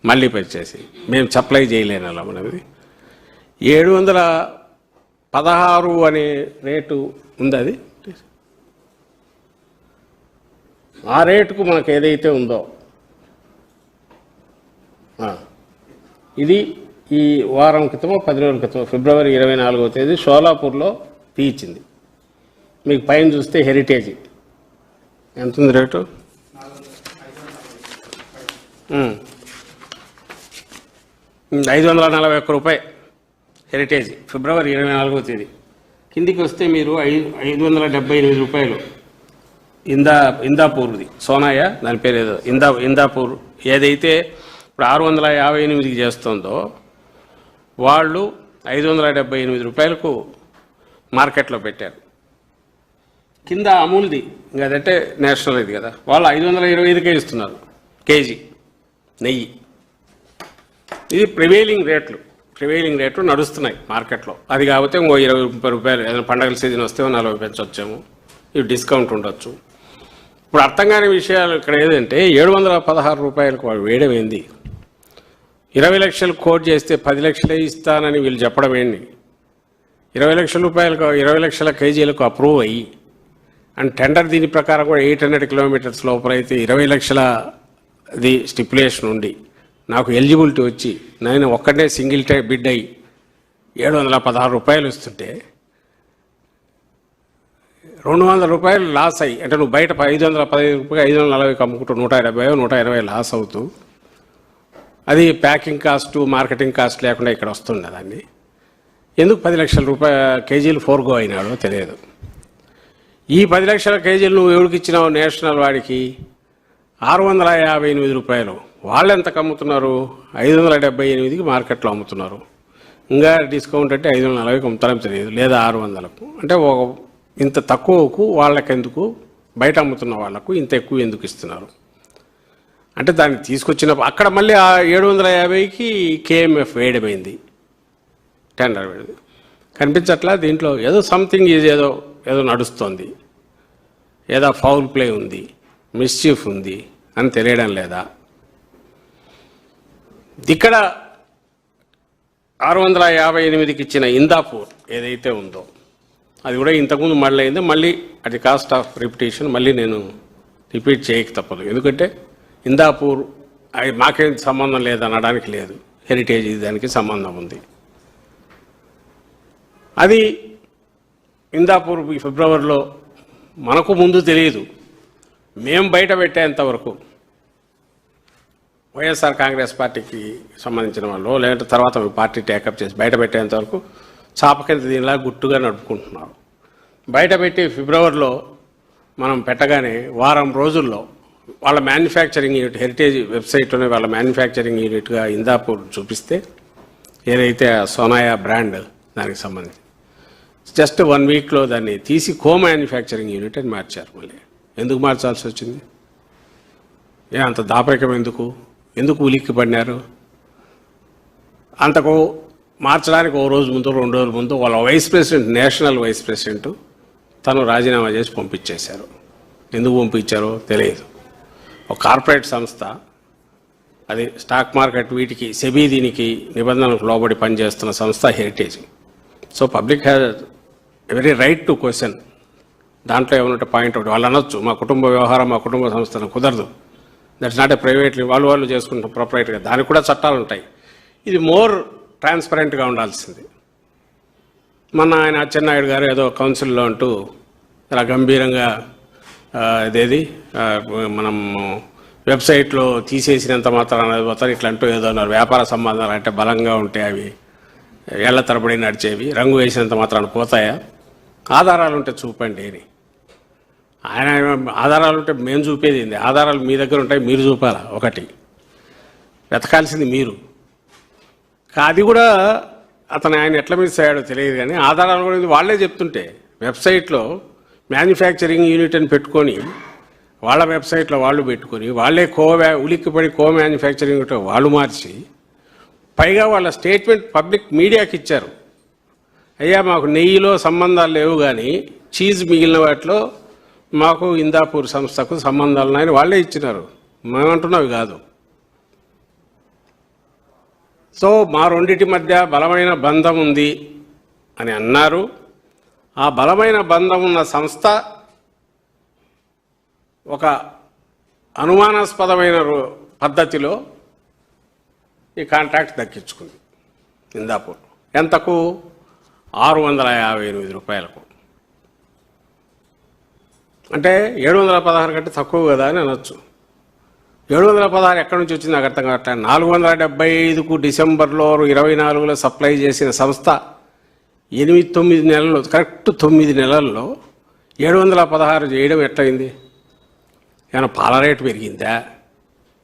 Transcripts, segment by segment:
మళ్ళీ పర్చేసి మేము సప్లై చేయలేని అలా మనది 716 అనే రేటు ఉంది. అది ఆ రేటుకు మనకు ఏదైతే ఉందో ఇది ఈ వారం క్రితమో 10 రోజుల క్రితం ఫిబ్రవరి 24వ తేదీ షోలాపూర్లో తీయించింది. మీకు పైన చూస్తే హెరిటేజ్ ఎంత ఉంది రేటు? 541 రూపాయి హెరిటేజ్ ఫిబ్రవరి 24వ తేదీ. కిందికి వస్తే మీరు 578 రూపాయలు ఇందాపూర్ది సోనాయ దాని పేరు ఏదో ఇందాపూర్ ఏదైతే ఇప్పుడు 658కి చేస్తుందో వాళ్ళు 578 రూపాయలకు మార్కెట్లో పెట్టారు. కింద అమూల్ది ఇంకా అదంటే నేషనల్ ఇది కదా, వాళ్ళు 525కే ఇస్తున్నారు కేజీ నెయ్యి. ఇది ప్రివైలింగ్ రేట్లు నడుస్తున్నాయి మార్కెట్లో. అది కాకపోతే ఇంకో 20-30 రూపాయలు ఏదైనా పండగల సీజన్ వస్తే 40 పెంచొచ్చాము, ఇవి డిస్కౌంట్ ఉండొచ్చు. ఇప్పుడు అర్థం కాని విషయాలు ఇక్కడ ఏదంటే 716 రూపాయలకు వాడు వేయడమేంది? 20 లక్షలు కోట్ చేస్తే 10 లక్షలే ఇస్తానని వీళ్ళు చెప్పడం ఏంటి? 20 లక్షల రూపాయలకు 20 లక్షల కేజీలకు అప్రూవ్ అయ్యి అండ్ టెండర్ దీని ప్రకారం కూడా 800 కిలోమీటర్స్ లోపల అయితే 20 లక్షలది స్టిపులేషన్ ఉండి నాకు ఎలిజిబిలిటీ వచ్చి నేను ఒక్కడే సింగిల్ బిడ్ అయ్యి 716 రూపాయలు ఇస్తుంటే 200 రూపాయలు లాస్ అయ్యి, అంటే నువ్వు బయట 515 రూపాయలు 540 అమ్ముకుంటూ 120 లాస్ అవుతూ అది ప్యాకింగ్ కాస్టు మార్కెటింగ్ కాస్ట్ లేకుండా ఇక్కడ వస్తుండే దాన్ని ఎందుకు 10 లక్షల కేజీలు ఫోర్గో అయినాడో తెలియదు. ఈ 10 లక్షల కేజీలు నువ్వు ఎవరికి ఇచ్చినావు? నేషనల్ వాడికి 658 రూపాయలు. వాళ్ళు ఎంతకు అమ్ముతున్నారు? 578కి మార్కెట్లో అమ్ముతున్నారు. ఇంకా డిస్కౌంట్ అంటే 540కి అమ్ముతారని తెలియదు, లేదా 600కు. అంటే ఇంత తక్కువకు వాళ్ళకెందుకు, బయట అమ్ముతున్న వాళ్లకు ఇంత ఎక్కువ ఎందుకు ఇస్తున్నారు? అంటే దాన్ని తీసుకొచ్చినప్పుడు అక్కడ మళ్ళీ ఆ 750కి కేఎంఎఫ్ వేయడమైంది, టెండర్ వేయడం కనిపించట్లా. దీంట్లో ఏదో సంథింగ్ ఏదో నడుస్తోంది, ఏదో ఫౌల్ ప్లే ఉంది, మిస్చీఫ్ ఉంది అని తెలియడం లేదా? ఇక్కడ 658కి ఇచ్చిన ఇందాపూర్ ఏదైతే ఉందో అది కూడా ఇంతకుముందు మళ్ళీ అయింది. మళ్ళీ అది కాస్ట్ ఆఫ్ రిపిటేషన్ మళ్ళీ నేను రిపీట్ చేయక తప్పదు. ఎందుకంటే ఇందాపూర్ అది మాకేం సంబంధం లేదనడానికి లేదు, హెరిటేజ్ దానికి సంబంధం ఉంది. అది ఇందాపూర్ ఫిబ్రవరిలో మనకు ముందు తెలియదు, మేము బయట పెట్టేంతవరకు వైఎస్ఆర్ కాంగ్రెస్ పార్టీకి సంబంధించిన వాళ్ళు లేదంటే తర్వాత పార్టీ టేకప్ చేసి బయట పెట్టేంతవరకు చాప కింద దీనిలా గుట్టుగా నడుపుకుంటున్నారు. బయట పెట్టి ఫిబ్రవరిలో మనం పెట్టగానే వారం రోజుల్లో వాళ్ళ మ్యానుఫ్యాక్చరింగ్ యూనిట్ హెరిటేజ్ వెబ్సైట్లోనే వాళ్ళ మ్యానుఫ్యాక్చరింగ్ యూనిట్గా ఇందాపూర్ చూపిస్తే ఏదైతే సోనాయా బ్రాండ్ దానికి సంబంధించి జస్ట్ 1 వీక్లో దాన్ని తీసి కో మ్యానుఫ్యాక్చరింగ్ యూనిట్ అని మార్చారు. మళ్ళీ ఎందుకు మార్చాల్సి వచ్చింది? అంత దాపరికం ఎందుకు ఉలిక్కి పడినారు? అంతకు మార్చడానికి 1 రోజు ముందు 2 రోజుల ముందు వాళ్ళ vice president, national vice president తను రాజీనామా చేసి పంపించేశారు. ఎందుకు పంపించారో తెలియదు. ఒక కార్పొరేట్ సంస్థ, అది స్టాక్ మార్కెట్ వీటికి సెబీ దీనికి నిబంధనలకు లోబడి పనిచేస్తున్న సంస్థ heritage. So public has very right to question. దాంట్లో ఏమన్నట్టు పాయింట్ అవుట్ వాళ్ళు అనొచ్చు, మా కుటుంబ వ్యవహారం మా కుటుంబ సంస్థను కుదరదు, దట్స్ నాట్ ఏ ప్రైవేట్లీ వాళ్ళు చేసుకుంటాం ప్రొపరైట్గా, దానికి కూడా చట్టాలు ఉంటాయి. ఇది మోర్ ట్రాన్స్పరెంట్గా ఉండాల్సింది. మొన్న ఆయన అచ్చెన్నాయుడు గారు ఏదో కౌన్సిల్లో అంటూ ఇలా గంభీరంగా ఇదేది మనం వెబ్సైట్లో తీసేసినంత మాత్రాన పోతారు ఇట్లా అంటూ ఏదో అన్నారు. వ్యాపార సంబంధాలు అంటే బలంగా ఉంటే అవి ఏళ్ల తరబడి నడిచేవి, రంగు వేసినంత మాత్రాన పోతాయా? ఆధారాలు ఉంటే చూపండి అని ఆయన. ఆధారాలు ఉంటే మేము చూపేది ఏంది? ఆధారాలు మీ దగ్గర ఉంటాయి, మీరు చూపాలా? ఒకటి వెతకాల్సింది మీరు. అది కూడా ఆయన ఎట్లా మిస్ అయ్యాడో తెలియదు, కానీ ఆధారాలు కూడా వాళ్ళే చెప్తుంటే వెబ్సైట్లో మ్యానుఫ్యాక్చరింగ్ యూనిట్ అని పెట్టుకొని వాళ్ళ వెబ్సైట్లో వాళ్ళు పెట్టుకొని వాళ్ళే ఉలిక్కిపడి కో మ్యానుఫ్యాక్చరింగ్ యూనిట్ వాళ్ళు మార్చి పైగా వాళ్ళ స్టేట్మెంట్ పబ్లిక్ మీడియాకి ఇచ్చారు. అయ్యా మాకు నెయ్యిలో సంబంధాలు లేవు కానీ చీజ్ మిగిలిన వాటిలో మాకు ఇందాపూర్ సంస్థకు సంబంధాలు ఉన్నాయని వాళ్ళే ఇచ్చినారు, మేమంటున్నవి కాదు. సో మా రెండింటి మధ్య బలమైన బంధం ఉంది అని అన్నారు. ఆ బలమైన బంధం ఉన్న సంస్థ ఒక అనుమానాస్పదమైన పద్ధతిలో ఈ కాంట్రాక్ట్ దక్కించుకుంది ఇందాపూర్. ఎంతకు? 658 రూపాయలకు. అంటే 716 కంటే తక్కువ కదా అని అనొచ్చు. 716 ఎక్కడి నుంచి వచ్చింది నాకు అర్థం కావట్లేదు. 475కు డిసెంబర్లో 24లో సప్లై చేసిన సంస్థ 8-9 నెలల్లో, కరెక్ట్ 9 నెలల్లో 716 చేయడం ఎట్లయింది? ఏమైనా పాల రేటు పెరిగిందా?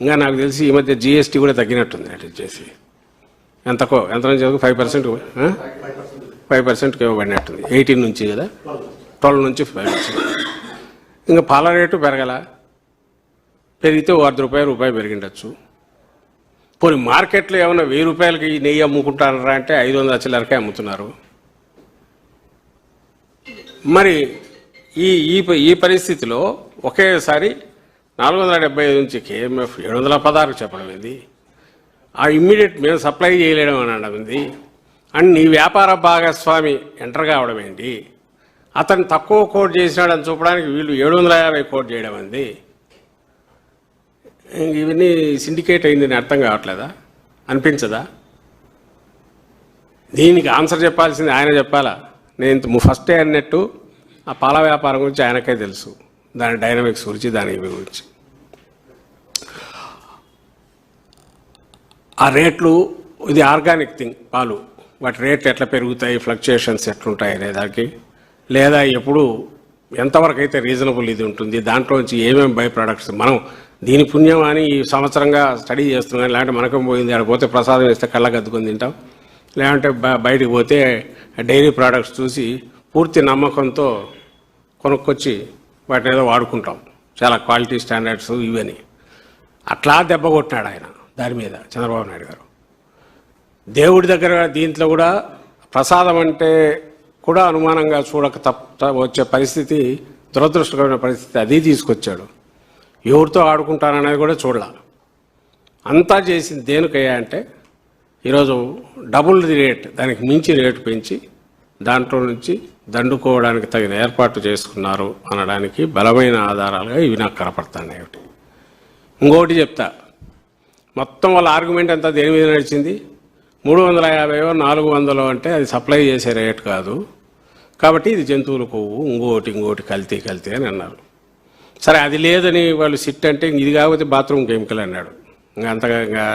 ఇంకా నాకు తెలిసి ఈ మధ్య జిఎస్టీ కూడా తగ్గినట్టుంది. అటు చేసి ఎంత నుంచి 5%కి ఇవ్వబడినట్టుంది. 18 నుంచి కదా, 12 నుంచి 5%. ఇంకా పాల రేటు పెరగల, పెరిగితే రూపాయి పెరిగిండొచ్చు. పోనీ మార్కెట్లో ఏమైనా 1000 రూపాయలకి నెయ్యి అమ్ముకుంటారా అంటే 500 చిల్లరకే అమ్ముతున్నారు. మరి ఈ పరిస్థితిలో ఒకేసారి 475 నుంచి కేఎంఎఫ్ 716 చెప్పడం ఏంది? ఆ ఇమ్మీడియట్ మేము సప్లై చేయలేడం అని అనడం ఏంది? అండ్ నీ వ్యాపార భాగస్వామి ఎంటర్ కావడం ఏంటి? అతను తక్కువ కోట్ చేసినాడని చూపడానికి వీళ్ళు 750 కోట్ చేయడం అంది. ఇవన్నీ సిండికేట్ అయిందని అర్థం కావట్లేదా? అనిపించదా? దీనికి ఆన్సర్ చెప్పాల్సింది ఆయన చెప్పాలా? నేను ఫస్టే అన్నట్టు ఆ పాల వ్యాపారం గురించి ఆయనకే తెలుసు, దాని డైనమిక్స్ గురించి, దాని గురించి. ఆ రేట్లు, ఇది ఆర్గానిక్ థింగ్, పాలు, వాటి రేట్లు ఎట్లా పెరుగుతాయి, ఫ్లక్చుయేషన్స్ ఎట్లుంటాయి అనే దానికి, లేదా ఎప్పుడు ఎంతవరకు అయితే రీజనబుల్ ఇది ఉంటుంది, దాంట్లోంచి ఏమేమి బై ప్రొడక్ట్స్, మనం దీని పుణ్యం అని ఈ సంవత్సరంగా స్టడీ చేస్తున్నాం. లేదంటే మనకం పోయింది, ఆడ పోతే ప్రసాదం వేస్తే కళ్ళకద్దుకొని తింటాం, లేదంటే బయటికి పోతే డైరీ ప్రోడక్ట్స్ చూసి పూర్తి నమ్మకంతో కొనుక్కొచ్చి వాటిని ఏదో వాడుకుంటాం, చాలా క్వాలిటీ స్టాండర్డ్స్ ఇవని. అట్లా దెబ్బ కొట్టినాడు ఆయన దాని మీద, చంద్రబాబు నాయుడు గారు. దేవుడి దగ్గర దీంట్లో కూడా ప్రసాదం అంటే కూడా అనుమానంగా చూడక వచ్చే పరిస్థితి, దురదృష్టకరమైన పరిస్థితి అది తీసుకొచ్చాడు. ఎవరితో ఆడుకుంటారనేది కూడా చూడాల. అంతా చేసింది దేనికయ్యా అంటే ఈరోజు డబుల్ రేట్, దానికి మించి రేటు పెంచి దాంట్లో నుంచి దండుకోవడానికి తగిన ఏర్పాటు చేసుకున్నారు అనడానికి బలమైన ఆధారాలుగా ఇవి నాకు కనపడుతున్నాయి. ఒకటి ఇంకోటి చెప్తా, మొత్తం వాళ్ళ ఆర్గ్యుమెంట్ అంతా దేని మీద నడిచింది? 350 400 అంటే అది సప్లై చేసే రేట్ కాదు కాబట్టి ఇది జంతువుల కొవ్వు, ఇంకోటి కల్తీ అని అన్నారు. సరే అది లేదని వాళ్ళు సిట్ అంటే ఇది కాకపోతే బాత్రూమ్ కెమికల్ అన్నాడు. ఇంకా అంతగా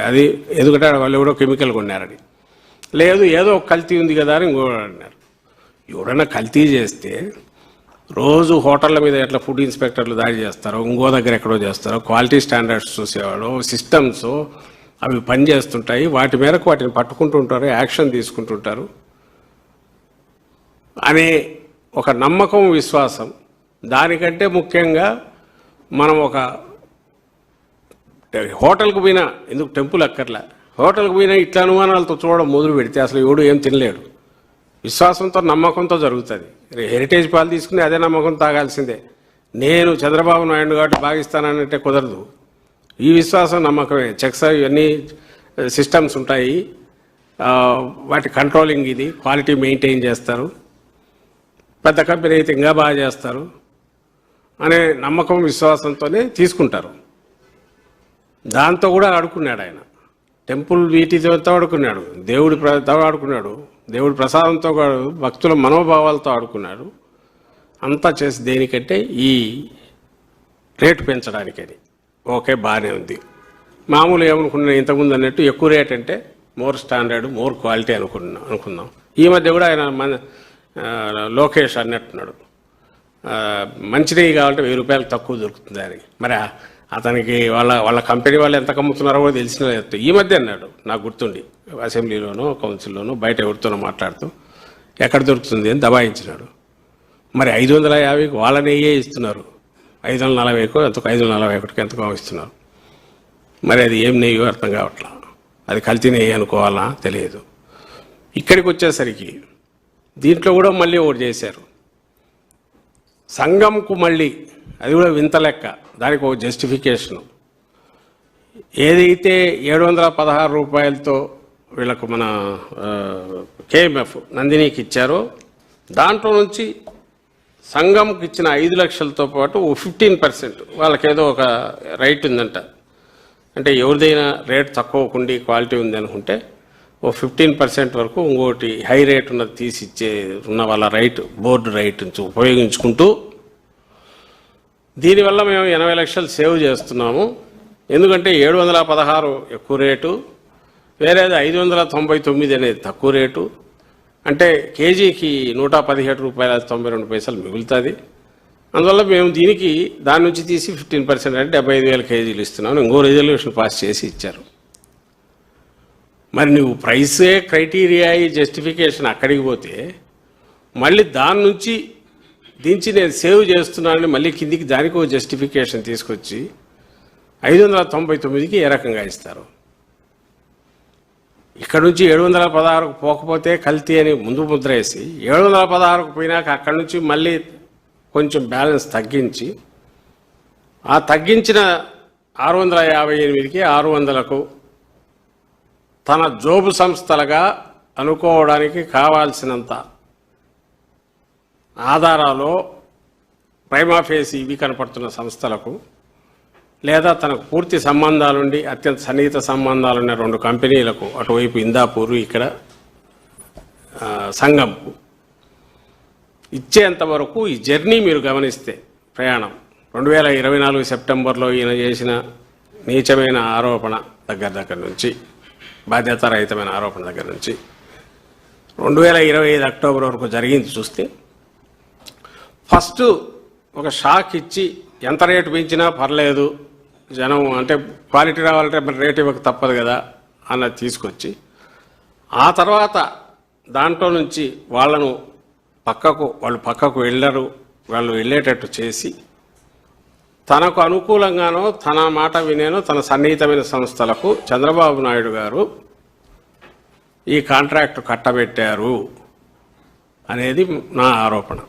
అది ఎందుకంటే వాళ్ళు ఎవడో కెమికల్ కొన్నారని. లేదు ఏదో కల్తీ ఉంది కదా అని ఇంకో అన్నారు. ఎవడన్నా కల్తీ చేస్తే రోజు హోటళ్ళ మీద ఎట్లా ఫుడ్ ఇన్స్పెక్టర్లు దాడి చేస్తారో, ఇంకో దగ్గర ఎక్కడో చేస్తారో, క్వాలిటీ స్టాండర్డ్స్ చూసేవాడు, సిస్టమ్స్ అవి పనిచేస్తుంటాయి, వాటి మేరకు వాటిని పట్టుకుంటుంటారు, యాక్షన్ తీసుకుంటుంటారు అనే ఒక నమ్మకం, విశ్వాసం. దానికంటే ముఖ్యంగా మనం ఒక హోటల్కి పోయినా, ఎందుకు టెంపుల్ అక్కర్లా, హోటల్కి పోయినా ఇట్లా అనుమానాలతో చూడడం మొదలు పెడితే అసలు ఎవడు ఏం తినలేడు. విశ్వాసంతో, నమ్మకంతో జరుగుతుంది. హెరిటేజ్ పాలు తీసుకుని అదే నమ్మకం తాగాల్సిందే. నేను చంద్రబాబు నాయుడు కాబట్టి భావిస్తానంటే కుదరదు. ఈ విశ్వాసం, నమ్మకమే. చెక్స్ ఇవన్నీ సిస్టమ్స్ ఉంటాయి, వాటి కంట్రోలింగ్, ఇది క్వాలిటీ మెయింటైన్ చేస్తారు, పెద్ద కంపెనీ అయితే ఇంకా బాగా చేస్తారు అనే నమ్మకం, విశ్వాసంతోనే తీసుకుంటారు. దాంతో కూడా ఆడుకున్నాడు ఆయన. టెంపుల్ వీటితో ఆడుకున్నాడు, దేవుడితో ఆడుకున్నాడు, దేవుడి ప్రసాదంతో భక్తుల మనోభావాలతో ఆడుకున్నాడు. అంతా చేసి దేనికంటే ఈ రేటు పెంచడానికని. ఓకే, బాగానే ఉంది. మామూలు ఏమనుకున్నాను ఇంతకుముందు అన్నట్టు, ఎక్కువ రేట్ అంటే మోర్ స్టాండర్డ్, మోర్ క్వాలిటీ అనుకుందాం. ఈ మధ్య కూడా ఆయన లోకేష్ అన్నట్టున్నాడు, మంచి నెయ్యి కావాలంటే 1000 రూపాయలు తక్కువ దొరుకుతుంది అని. మరి అతనికి వాళ్ళ కంపెనీ వాళ్ళు ఎంత కమ్ముతున్నారో కూడా తెలిసిన. ఈ మధ్య అన్నాడు, నాకు గుర్తుండి, అసెంబ్లీలోనో కౌన్సిల్లోనో బయట ఎవరితోనో మాట్లాడుతూ ఎక్కడ దొరుకుతుంది అని దబాయించినాడు. మరి 550కి వాళ్ళ నెయ్యే ఇస్తున్నారు, 540కో ఎంతకో, 541కి ఎంతకో ఇస్తున్నారు. మరి అది ఏం నెయ్యో అర్థం కావట్లా, అది కల్తీ నెయ్యి అనుకోవాలా తెలియదు. ఇక్కడికి వచ్చేసరికి దీంట్లో కూడా మళ్ళీ ఒకటి చేశారు, సంఘంకు మళ్ళీ అది కూడా వింత లెక్క, దానికి ఒక జస్టిఫికేషను. ఏదైతే 716 రూపాయలతో వీళ్ళకు మన కేఎంఎఫ్ నందినికి ఇచ్చారో దాంట్లో నుంచి సంఘంకి ఇచ్చిన 5 లక్షలతో పాటు 15% వాళ్ళకేదో ఒక రైట్ ఉందంట. అంటే ఎవరిదైనా రేట్ తక్కువ ఉండి క్వాలిటీ ఉంది అనుకుంటే 15% వరకు ఇంకోటి హై రేట్ ఉన్నది తీసి ఇచ్చే ఉన్న వాళ్ళ రైట్, బోర్డు రైట్ నుంచి ఉపయోగించుకుంటూ దీనివల్ల మేము 80 లక్షలు సేవ్ చేస్తున్నాము. ఎందుకంటే 716 ఎక్కువ రేటు, వేరేది 599 అనేది తక్కువ రేటు. అంటే కేజీకి 117 రూపాయల 92 పైసలు మిగులుతుంది. అందువల్ల మేము దీనికి దాని నుంచి తీసి 15% అంటే 75,000 కేజీలు ఇస్తున్నాను. ఇంకో రిజల్యూషన్ పాస్ చేసి ఇచ్చారు. మరి నువ్వు ప్రైసే క్రైటీరియా జస్టిఫికేషన్ అక్కడికి పోతే మళ్ళీ దాని నుంచి దించి నేను సేవ్ చేస్తున్నానని మళ్ళీ కిందికి దానికి ఒక జస్టిఫికేషన్ తీసుకొచ్చి 599కి ఏ రకంగా ఇస్తారు? ఇక్కడ నుంచి 716కు పోకపోతే కల్తీ అని ముందు ముద్ర వేసి 716కు పోయినాక అక్కడి నుంచి మళ్ళీ కొంచెం బ్యాలెన్స్ తగ్గించి ఆ తగ్గించిన 658కి 600కు తన జోబు సంస్థలుగా అనుకోవడానికి కావాల్సినంత ఆధారాలు ప్రైమా ఫేసి ఇవి కనపడుతున్న సంస్థలకు లేదా తనకు పూర్తి సంబంధాలుండి అత్యంత సన్నిహిత సంబంధాలున్న 2 కంపెనీలకు, అటువైపు ఇందాపూర్ ఇక్కడ సంఘంకు ఇచ్చేంత వరకు ఈ జర్నీ మీరు గమనిస్తే ప్రయాణం 2024 సెప్టెంబర్లో ఈయన చేసిన నీచమైన ఆరోపణ దగ్గర నుంచి, బాధ్యతారహితమైన ఆరోపణ దగ్గర నుంచి 2025 అక్టోబర్ వరకు జరిగింది చూస్తే ఫస్ట్ ఒక షాక్ ఇచ్చి ఎంత రేటు పెంచినా పర్లేదు, జనం అంటే క్వాలిటీ రావాలంటే మరి రేట్ ఇవ్వక తప్పదు కదా అన్నది తీసుకొచ్చి ఆ తర్వాత దాంట్లో నుంచి వాళ్ళు పక్కకు వెళ్ళరు, వాళ్ళు వెళ్ళేటట్టు చేసి తనకు అనుకూలంగానో తన మాట వినేనో తన సన్నిహితమైన సంస్థలకు చంద్రబాబు నాయుడు గారు ఈ కాంట్రాక్టు కట్టబెట్టారు అనేది నా ఆరోపణ.